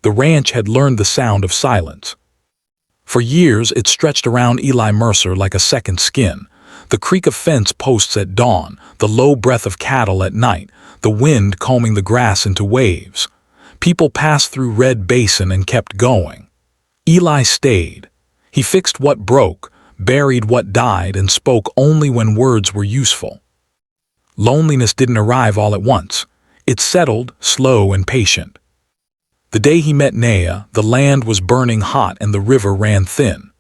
The ranch had learned the sound of silence. For years, it stretched around Eli Mercer like a second skin. The creak of fence posts at dawn, the low breath of cattle at night, the wind combing the grass into waves. People passed through Red Basin and kept going. Eli stayed. He fixed what broke, buried what died, and spoke only when words were useful. Loneliness didn't arrive all at once. It settled, slow and patient. The day he met Nea, the land was burning hot and the river ran thin.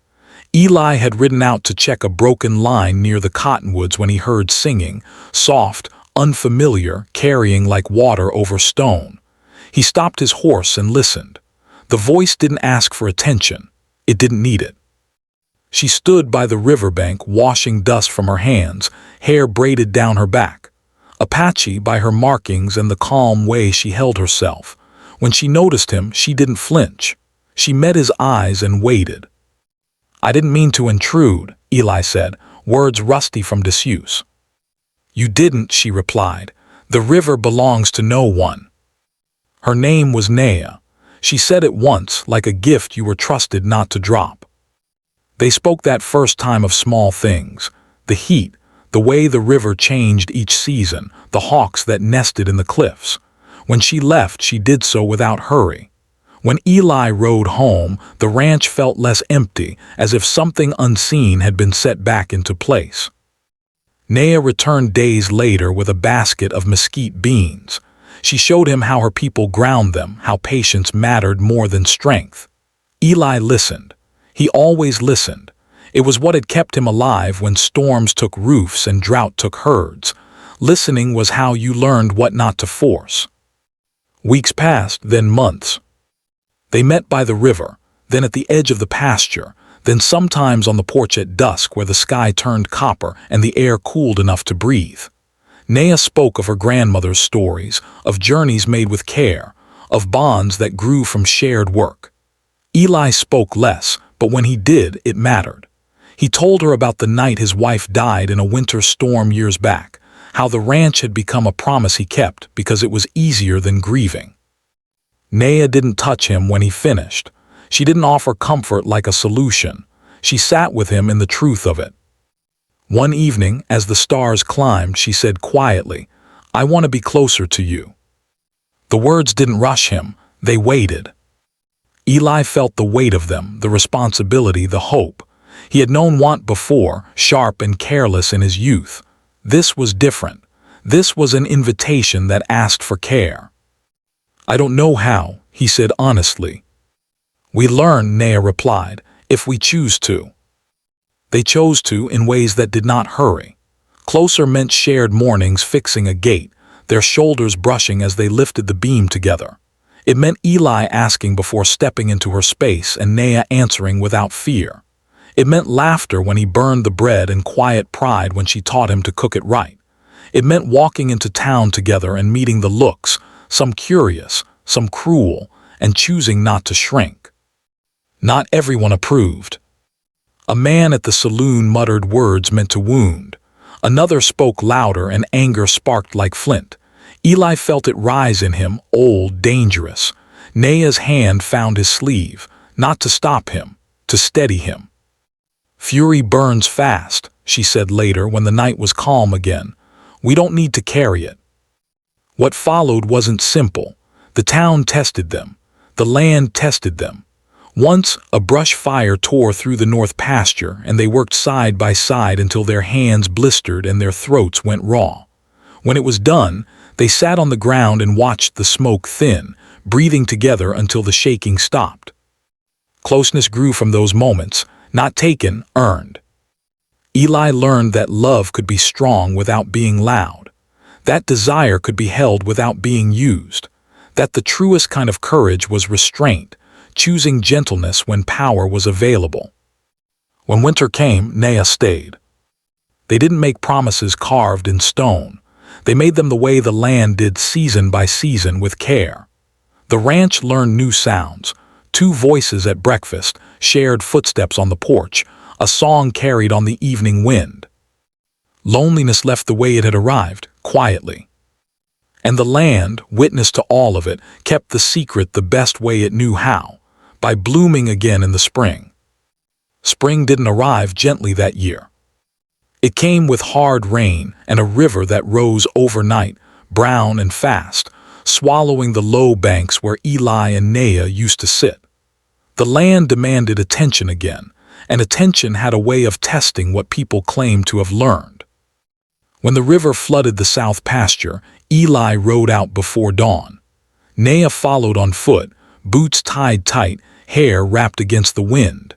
Eli had ridden out to check a broken line near the cottonwoods when he heard singing, soft, unfamiliar, carrying like water over stone. He stopped his horse and listened. The voice didn't ask for attention. It didn't need it. She stood by the riverbank, washing dust from her hands, hair braided down her back. Apache by her markings and the calm way she held herself. When she noticed him, she didn't flinch. She met his eyes and waited. "I didn't mean to intrude," Eli said, words rusty from disuse. "You didn't," she replied. "The river belongs to no one." Her name was Nea. She said it once, like a gift you were trusted not to drop. They spoke that first time of small things, the heat, the way the river changed each season, the hawks that nested in the cliffs. When she left, she did so without hurry. When Eli rode home, the ranch felt less empty, as if something unseen had been set back into place. Nea returned days later with a basket of mesquite beans. She showed him how her people ground them, how patience mattered more than strength. Eli listened. He always listened. It was what had kept him alive when storms took roofs and drought took herds. Listening was how you learned what not to force. Weeks passed, then months. They met by the river, then at the edge of the pasture, then sometimes on the porch at dusk where the sky turned copper and the air cooled enough to breathe. Nea spoke of her grandmother's stories, of journeys made with care, of bonds that grew from shared work. Eli spoke less, but when he did, it mattered. He told her about the night his wife died in a winter storm years back, how the ranch had become a promise he kept because it was easier than grieving. Nea didn't touch him when he finished. She didn't offer comfort like a solution. She sat with him in the truth of it. One evening, as the stars climbed, she said quietly, "I want to be closer to you." The words didn't rush him. They waited. Eli felt the weight of them, the responsibility, the hope. He had known want before, sharp and careless in his youth. This was different. This was an invitation that asked for care. "I don't know how," he said honestly. "We learn," Nea replied, "if we choose to." They chose to in ways that did not hurry. Closer meant shared mornings fixing a gate, their shoulders brushing as they lifted the beam together. It meant Eli asking before stepping into her space and Nea answering without fear. It meant laughter when he burned the bread and quiet pride when she taught him to cook it right. It meant walking into town together and meeting the looks, some curious, some cruel, and choosing not to shrink. Not everyone approved. A man at the saloon muttered words meant to wound. Another spoke louder and anger sparked like flint. Eli felt it rise in him, old, dangerous. Nea's hand found his sleeve, not to stop him, to steady him. "Fury burns fast," she said later when the night was calm again. "We don't need to carry it." What followed wasn't simple. The town tested them. The land tested them. Once, a brush fire tore through the north pasture, and they worked side by side until their hands blistered and their throats went raw. When it was done, they sat on the ground and watched the smoke thin, breathing together until the shaking stopped. Closeness grew from those moments, not taken, earned. Eli learned that love could be strong without being loud, that desire could be held without being used, that the truest kind of courage was restraint, choosing gentleness when power was available. When winter came, Nea stayed. They didn't make promises carved in stone. They made them the way the land did season by season with care. The ranch learned new sounds, 2 voices at breakfast, shared footsteps on the porch, a song carried on the evening wind. Loneliness left the way it had arrived, quietly. And the land, witness to all of it, kept the secret the best way it knew how, by blooming again in the spring. Spring didn't arrive gently that year. It came with hard rain and a river that rose overnight, brown and fast, swallowing the low banks where Eli and Nea used to sit. The land demanded attention again, and attention had a way of testing what people claimed to have learned. When the river flooded the south pasture, Eli rode out before dawn. Nea followed on foot, boots tied tight, hair wrapped against the wind.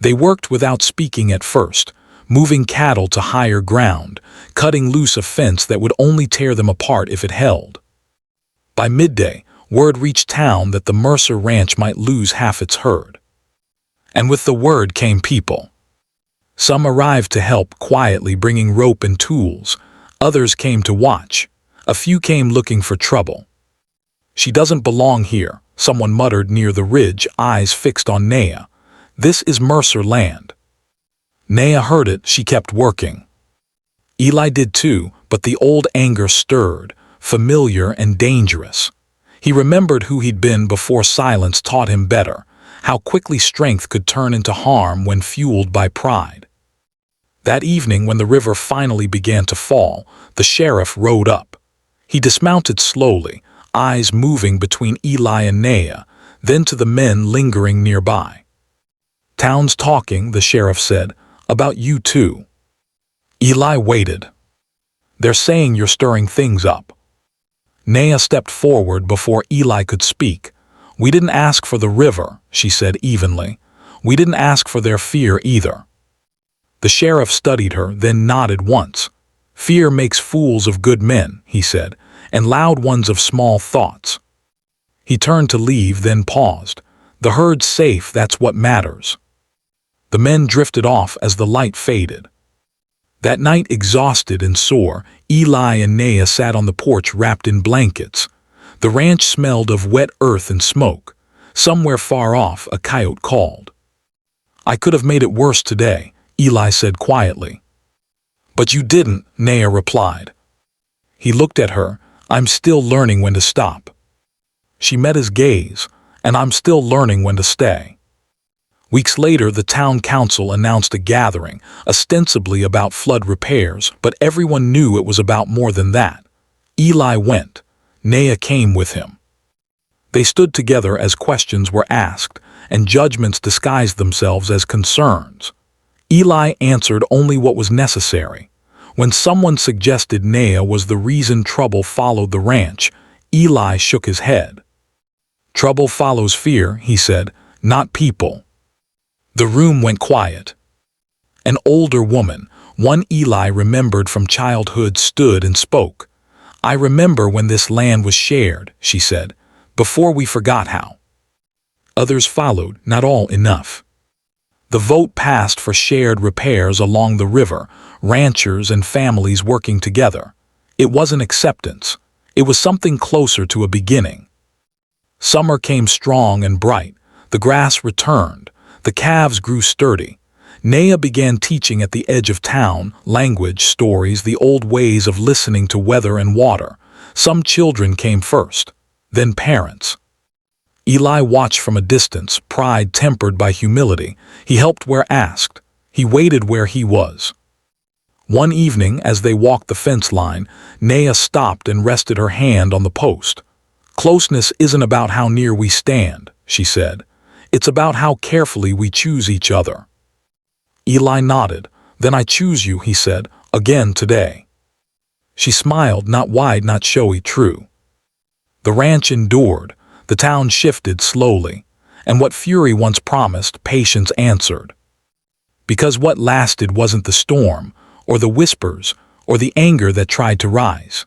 They worked without speaking at first, moving cattle to higher ground, cutting loose a fence that would only tear them apart if it held. By midday, word reached town that the Mercer ranch might lose half its herd. And with the word came people. Some arrived to help, quietly bringing rope and tools. Others came to watch. A few came looking for trouble. "She doesn't belong here," someone muttered near the ridge, eyes fixed on Nea. "This is Mercer land." Nea heard it. She kept working. Eli did too, but the old anger stirred, familiar and dangerous. He remembered who he'd been before silence taught him better, how quickly strength could turn into harm when fueled by pride. That evening, when the river finally began to fall, the sheriff rode up. He dismounted slowly, eyes moving between Eli and Nea, then to the men lingering nearby. "Town's talking," the sheriff said, "about you too." Eli waited. "They're saying you're stirring things up." Nea stepped forward before Eli could speak. "We didn't ask for the river," she said evenly. "We didn't ask for their fear either." The sheriff studied her, then nodded once. "Fear makes fools of good men," he said, "and loud ones of small thoughts." He turned to leave, then paused. "The herd's safe, that's what matters." The men drifted off as the light faded. That night, exhausted and sore, Eli and Nea sat on the porch wrapped in blankets. The ranch smelled of wet earth and smoke. Somewhere far off, a coyote called. "I could have made it worse today," Eli said quietly. "But you didn't," Nea replied. He looked at her. "I'm still learning when to stop." She met his gaze. "And I'm still learning when to stay." Weeks later, the town council announced a gathering, ostensibly about flood repairs, but everyone knew it was about more than that. Eli went. Nea came with him. They stood together as questions were asked, and judgments disguised themselves as concerns. Eli answered only what was necessary. When someone suggested Nea was the reason trouble followed the ranch, Eli shook his head. "Trouble follows fear," he said, "not people." The room went quiet. An older woman, one Eli remembered from childhood, stood and spoke. "I remember when this land was shared," she said, "before we forgot how." Others followed, not all enough. The vote passed for shared repairs along the river, ranchers and families working together. It wasn't acceptance. It was something closer to a beginning. Summer came strong and bright. The grass returned. The calves grew sturdy. Nea began teaching at the edge of town, language, stories, the old ways of listening to weather and water. Some children came first, then parents. Eli watched from a distance, pride tempered by humility. He helped where asked. He waited where he was. One evening, as they walked the fence line, Nea stopped and rested her hand on the post. "Closeness isn't about how near we stand," she said. "It's about how carefully we choose each other." Eli nodded. "Then I choose you," he said, "again today." She smiled, not wide, not showy, true. The ranch endured. The town shifted slowly. And what fury once promised, patience answered. Because what lasted wasn't the storm, or the whispers, or the anger that tried to rise.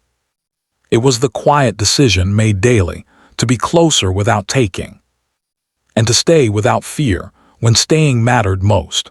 It was the quiet decision made daily, to be closer without taking. And to stay without fear, when staying mattered most.